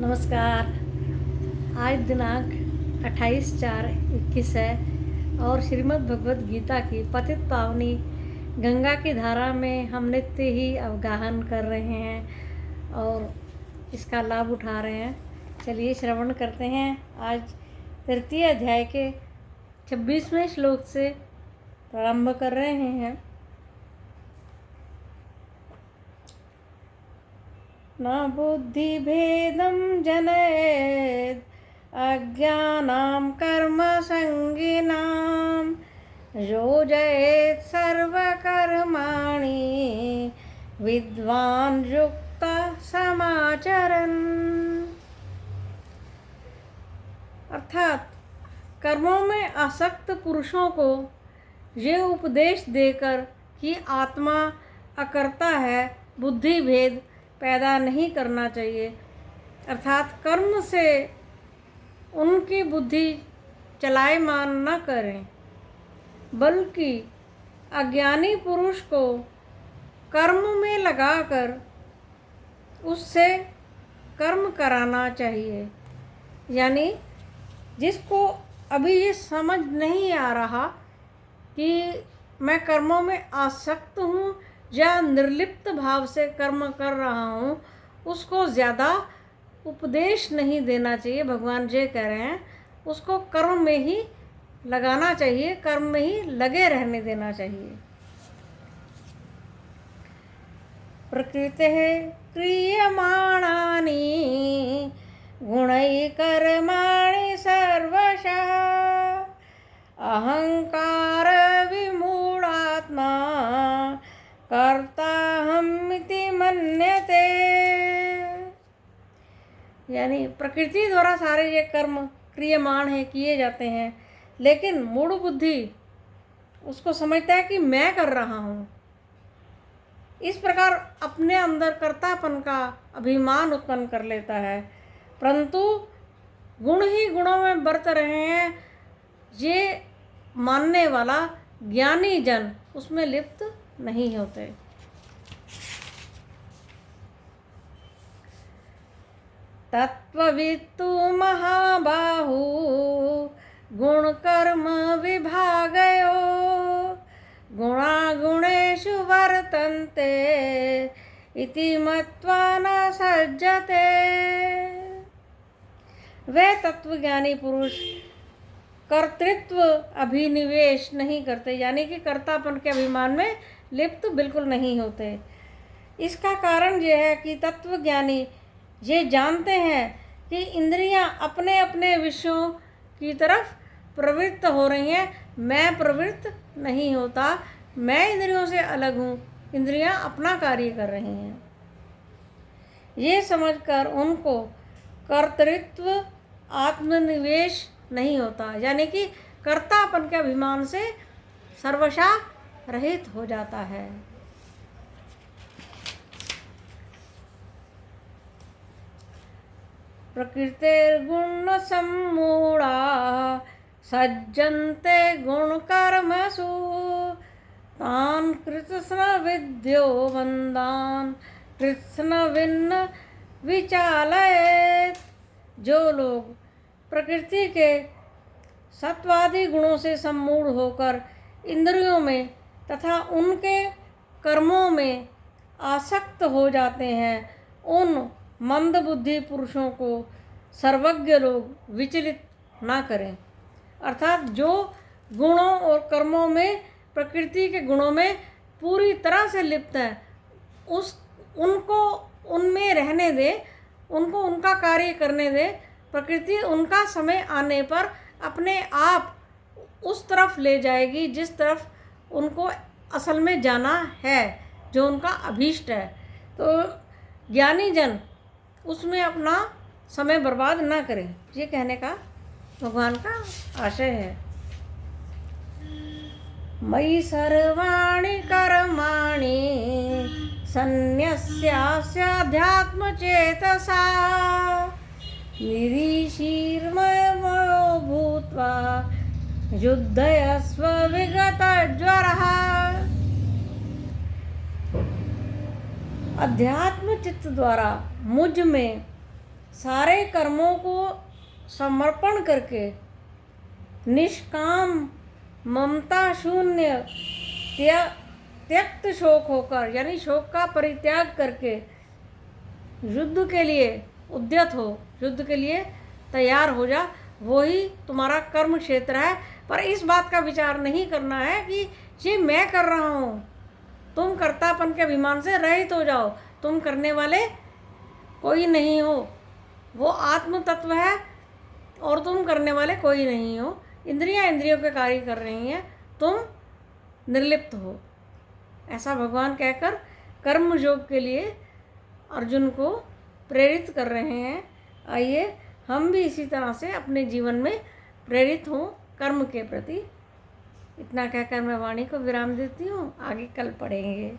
नमस्कार। आज दिनांक 28/4/21 है और श्रीमद् भगवद गीता की पतित पावनी गंगा की धारा में हम नित्य ही अवगाहन कर रहे हैं और इसका लाभ उठा रहे हैं। चलिए श्रवण करते हैं। आज तृतीय अध्याय के 26वें श्लोक से प्रारंभ कर रहे हैं। न बुद्धिभेदं जनयेत् अज्ञानां कर्मसङ्गिनां योजयेत् सर्वकर्माणि विद्वान् युक्तः समाचरन्। अर्थात कर्मों में आसक्त पुरुषों को ये उपदेश देकर कि आत्मा अकर्ता है, बुद्धि भेद पैदा नहीं करना चाहिए। अर्थात कर्म से उनकी बुद्धि चलायमान न करें, बल्कि अज्ञानी पुरुष को कर्म में लगाकर उससे कर्म कराना चाहिए। यानी जिसको अभी ये समझ नहीं आ रहा कि मैं कर्मों में आसक्त हूँ या निर्लिप्त भाव से कर्म कर रहा हूँ, उसको ज़्यादा उपदेश नहीं देना चाहिए। भगवान जी कह रहे हैं उसको कर्म में ही लगाना चाहिए, कर्म में ही लगे रहने देना चाहिए। प्रकृतिः क्रियमाणानि गुणैः कर्माणि सर्वशः अहंकार विमूढ़ात्मा कर्ताहमिति मन्यते। यानी प्रकृति द्वारा सारे ये कर्म क्रियमाण है, किए जाते हैं, लेकिन मूढ़ बुद्धि उसको समझता है कि मैं कर रहा हूँ। इस प्रकार अपने अंदर कर्तापन का अभिमान उत्पन्न कर लेता है, परंतु गुण ही गुणों में बरत रहे हैं ये मानने वाला ज्ञानी जन उसमें लिप्त नहीं होते। तत्त्ववित्तु महाबाहु गुण कर्म विभागयो गुणागुणेषु वर्तन्ते इति मत्वा न सज्जते। वे तत्वज्ञानी पुरुष कर्तृत्व अभिनिवेश नहीं करते, यानी कि कर्तापन के अभिमान में लिप्त बिल्कुल नहीं होते। इसका कारण यह है कि तत्वज्ञानी ये जानते हैं कि इंद्रियां अपने अपने विषयों की तरफ प्रवृत्त हो रही हैं। मैं प्रवृत्त नहीं होता, मैं इंद्रियों से अलग हूँ, इंद्रियां अपना कार्य कर रही हैं। ये समझकर उनको कर्तृत्व आत्मनिवेश नहीं होता, यानी कि कर्तापन के अभिमान से सर्वशः रहित हो जाता है। प्रकृतिर्गुण सम्मूढ़ा सज्जन्ते गुण कर्मसु तान् कृत्स्न विद्यो वन्दान् कृत्स्न विन्न विचालयेत्। जो लोग प्रकृति के सत्वादि गुणों से सम्मूढ़ होकर इंद्रियों में तथा उनके कर्मों में आसक्त हो जाते हैं, उन मंद बुद्धि पुरुषों को सर्वज्ञ लोग विचलित ना करें। अर्थात जो गुणों और कर्मों में, प्रकृति के गुणों में पूरी तरह से लिप्त है, उनको उनमें रहने दे, उनको उनका कार्य करने दे। प्रकृति उनका समय आने पर अपने आप उस तरफ ले जाएगी जिस तरफ उनको असल में जाना है, जो उनका अभीष्ट है। तो ज्ञानी जन उसमें अपना समय बर्बाद ना करें, ये कहने का भगवान का आशय है। मयि सर्वाणि कर्माणि सन्न्यस्याध्यात्म चेतसा निरीशीर्मयो भूत्वा युद्धयस्व विगतज्वरः। अध्यात्म चित्त द्वारा मुझ में सारे कर्मों को समर्पण करके निष्काम ममता शून्य त्यक्त शोक होकर, यानी शोक का परित्याग करके युद्ध के लिए उद्यत हो, युद्ध के लिए तैयार हो जा, वही तुम्हारा कर्म क्षेत्र है। पर इस बात का विचार नहीं करना है कि ये मैं कर रहा हूँ। तुम कर्तापन के अभिमान से रहित हो जाओ, तुम करने वाले कोई नहीं हो, वो आत्म तत्व है और तुम करने वाले कोई नहीं हो। इंद्रियां इंद्रियों के कार्य कर रही हैं, तुम निर्लिप्त हो। ऐसा भगवान कहकर कर्म योग के लिए अर्जुन को प्रेरित कर रहे हैं। आइए हम भी इसी तरह से अपने जीवन में प्रेरित हों कर्म के प्रति। इतना कहकर मैं वाणी को विराम देती हूँ, आगे कल पढ़ेंगे।